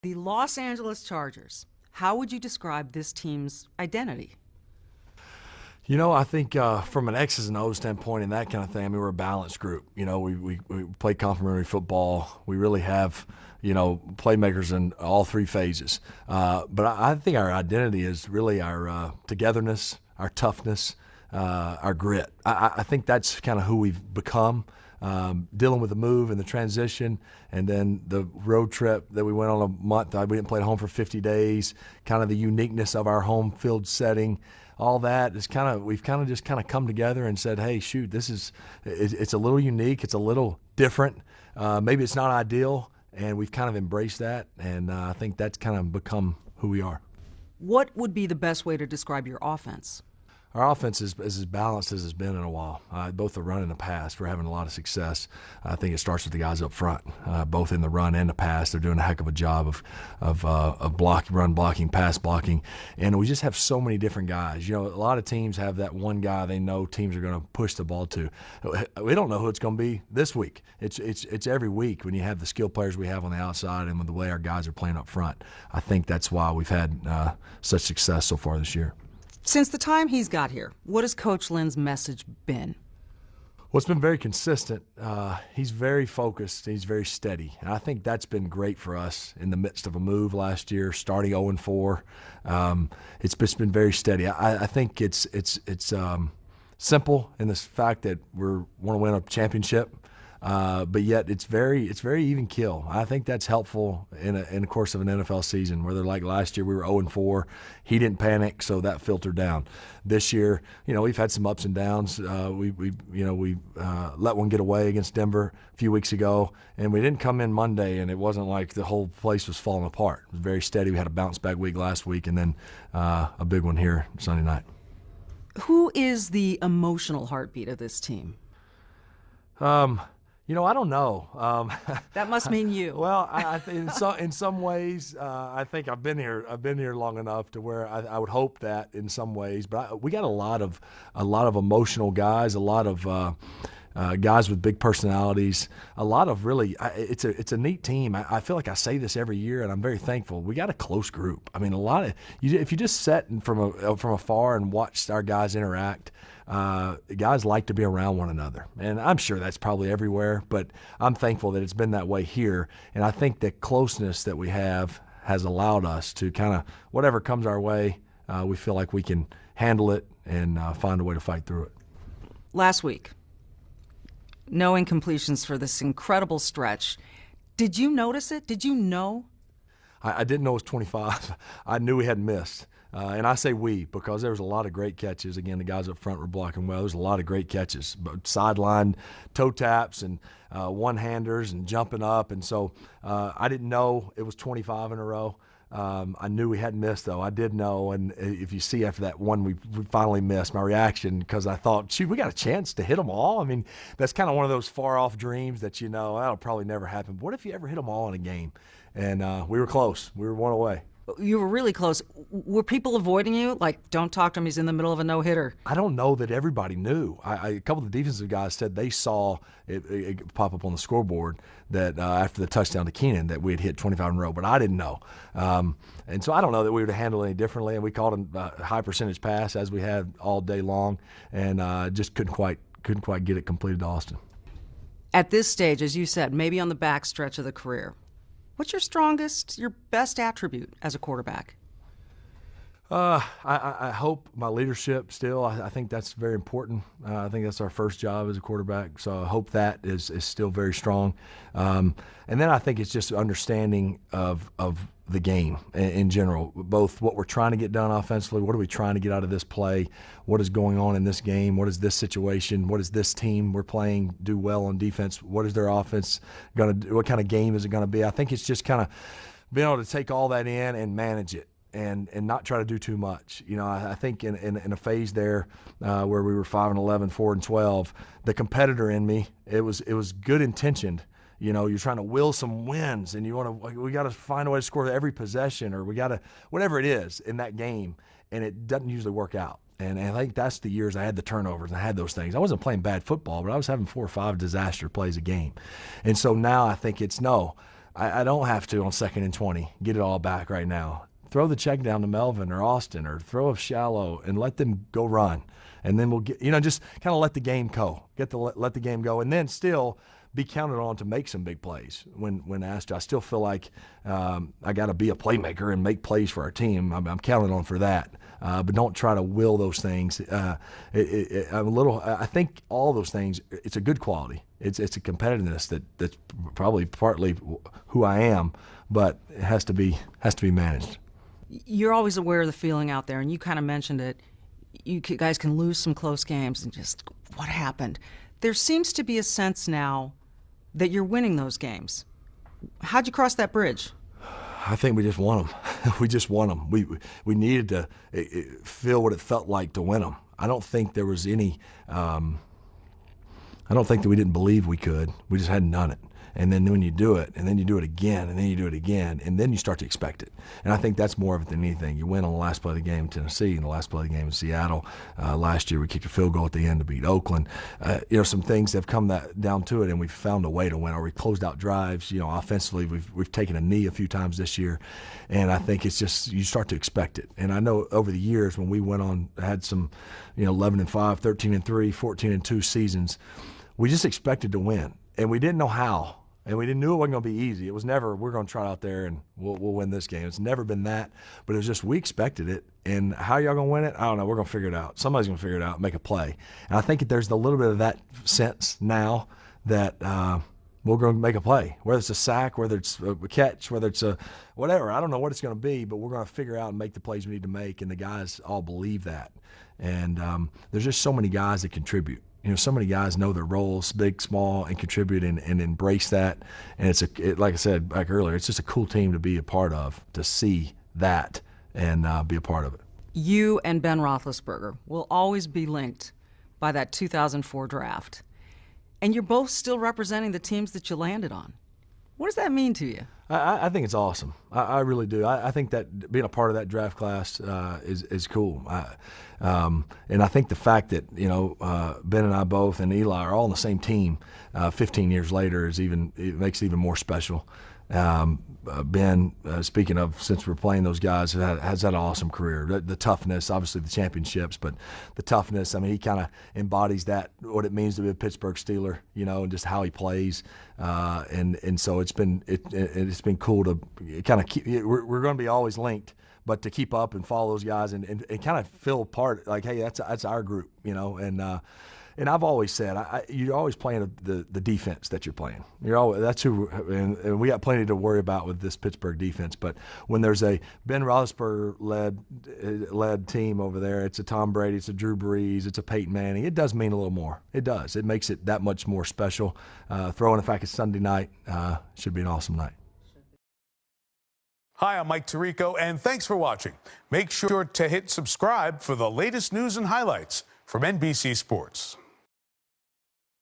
The Los Angeles Chargers. How would you describe this team's identity? I think from an X's and O's standpoint and that kind of thing, I mean, we're a balanced group. We play complementary football. We really have, playmakers in all three phases. But I think our identity is really our togetherness, our toughness, our grit. I think that's kind of who we've become. Dealing with the move and the transition, and then the road trip that we went on a month. We didn't play at home for 50 days, kind of the uniqueness of our home field setting. All that is we've just come together and said, hey, shoot, it's a little unique, it's a little different. Maybe it's not ideal, and we've kind of embraced that, and I think that's kind of become who we are. What would be the best way to describe your offense? Our offense is as balanced as it's been in a while. Both the run and the pass, we're having a lot of success. I think it starts with the guys up front, both in the run and the pass. They're doing a heck of a job of run blocking, pass blocking, and we just have so many different guys. A lot of teams have that one guy they know teams are going to push the ball to. We don't know who it's going to be this week. It's every week when you have the skill players we have on the outside and with the way our guys are playing up front. I think that's why we've had such success so far this year. Since the time he's got here, what has Coach Lynn's message been? Well, it's been very consistent. He's very focused. He's very steady. And I think that's been great for us in the midst of a move last year, starting 0-4. It's been very steady. I think it's simple in the fact that we want to win a championship. But yet it's very even keel. I think that's helpful in the course of an NFL season, where they're like last year we were 0-4. He didn't panic, so that filtered down. This year, we've had some ups and downs. We let one get away against Denver a few weeks ago, and we didn't come in Monday, and it wasn't like the whole place was falling apart. It was very steady. We had a bounce back week last week, and then a big one here Sunday night. Who is the emotional heartbeat of this team? I don't know. That must mean you. Well, in some ways, I think I've been here long enough to where I would hope that in some ways. But we got a lot of emotional guys, a lot of guys with big personalities, a lot of really. It's a neat team. I feel like I say this every year, and I'm very thankful. We got a close group. I mean, if you just sat from afar and watched our guys interact. Guys like to be around one another, and I'm sure that's probably everywhere, but I'm thankful that it's been that way here, and I think the closeness that we have has allowed us to kind of, whatever comes our way, we feel like we can handle it and find a way to fight through it. Last week, no incompletions for this incredible stretch. Did you notice it? Did you know? I didn't know it was 25. I knew we hadn't missed. And I say we because there was a lot of great catches. Again, the guys up front were blocking well. There's a lot of great catches, sideline toe taps and one-handers and jumping up. And so I didn't know it was 25 in a row. I knew we hadn't missed, though. I did know, and if you see after that one we finally missed, my reaction, because I thought, shoot, we got a chance to hit them all. I mean, that's kind of one of those far-off dreams that that'll probably never happen. But what if you ever hit them all in a game? And we were close. We were one away. You were really close. Were people avoiding you? Like, don't talk to him, he's in the middle of a no-hitter. I don't know that everybody knew. A couple of the defensive guys said they saw it pop up on the scoreboard that after the touchdown to Keenan that we had hit 25 in a row, but I didn't know. And so I don't know that we would have handled it any differently, and we called a high percentage pass as we had all day long, and just couldn't quite get it completed to Austin. At this stage, as you said, maybe on the back stretch of the career, what's your strongest, your best attribute as a quarterback? I hope my leadership still. I think that's very important. I think that's our first job as a quarterback. So I hope that is still very strong. And then I think it's just understanding of the game in general, both what we're trying to get done offensively, what are we trying to get out of this play, what is going on in this game, what is this situation, what is this team we're playing do well on defense, what is their offense going to do, what kind of game is it going to be. I think it's just kind of being able to take all that in and manage it. And not try to do too much. I think in a phase there where we were 5-11, 4-12, the competitor in me, it was good intentioned. You're trying to will some wins, and we got to find a way to score every possession, or we got to whatever it is in that game, and it doesn't usually work out. And I think that's the years I had the turnovers and I had those things. I wasn't playing bad football, but I was having 4 or 5 disaster plays a game. And so now I think it's no. I don't have to on 2nd and 20 get it all back right now. Throw the check down to Melvin or Austin, or throw a shallow and let them go run. And then we'll get, just kind of let the game go. Let the game go, and then still be counted on to make some big plays when asked. I still feel like I got to be a playmaker and make plays for our team. I'm counted on for that, but don't try to will those things. I think all those things. It's a good quality. It's a competitiveness that's probably partly who I am, but it has to be managed. You're always aware of the feeling out there, and you kind of mentioned it. You guys can lose some close games and just, what happened? There seems to be a sense now that you're winning those games. How'd you cross that bridge? I think we just won them. We just won them. We needed to feel what it felt like to win them. I don't think there was any I don't think that we didn't believe we could. We just hadn't done it. And then when you do it, and then you do it again, and then you do it again, and then you start to expect it. And I think that's more of it than anything. You win on the last play of the game in Tennessee, and the last play of the game in Seattle. Last year we kicked a field goal at the end to beat Oakland. Some things have come down to it, and we've found a way to win. Or we closed out drives. Offensively, we've taken a knee a few times this year, and I think it's just you start to expect it. And I know over the years when we went on, had some, 11-5, 13-3, 14-2 seasons, we just expected to win, and we didn't know how. And we knew it wasn't going to be easy. It was never, we're going to try out there and we'll win this game. It's never been that. But it was just, we expected it. And how y'all going to win it? I don't know. We're going to figure it out. Somebody's going to figure it out, make a play. And I think there's a little bit of that sense now that we're going to make a play. Whether it's a sack, whether it's a catch, whether it's a whatever. I don't know what it's going to be, but we're going to figure out and make the plays we need to make. And the guys all believe that. And there's just so many guys that contribute. So many guys know their roles, big, small, and contribute and embrace that. And it's like I said back earlier, it's just a cool team to be a part of, to see that and be a part of it. You and Ben Roethlisberger will always be linked by that 2004 draft. And you're both still representing the teams that you landed on. What does that mean to you? I think it's awesome. I really do. I think that being a part of that draft class is cool. And I think the fact that Ben and I both and Eli are all on the same team 15 years later it makes it even more special. Ben, speaking of, since we're playing those guys, has had an awesome career. The toughness, obviously the championships, but the toughness. I mean, he kind of embodies that, what it means to be a Pittsburgh Steeler, and just how he plays. And so it's been cool to kind of keep. We're going to be always linked, but to keep up and follow those guys and kind of feel part, like, hey, that's our group, And I've always said, you're always playing the defense that you're playing. That's who, and we got plenty to worry about with this Pittsburgh defense. But when there's a Ben Roethlisberger led team over there, it's a Tom Brady, it's a Drew Brees, it's a Peyton Manning. It does mean a little more. It does. It makes it that much more special. Throwing the fact it's Sunday night should be an awesome night. Hi, I'm Mike Tirico, and thanks for watching. Make sure to hit subscribe for the latest news and highlights from NBC Sports.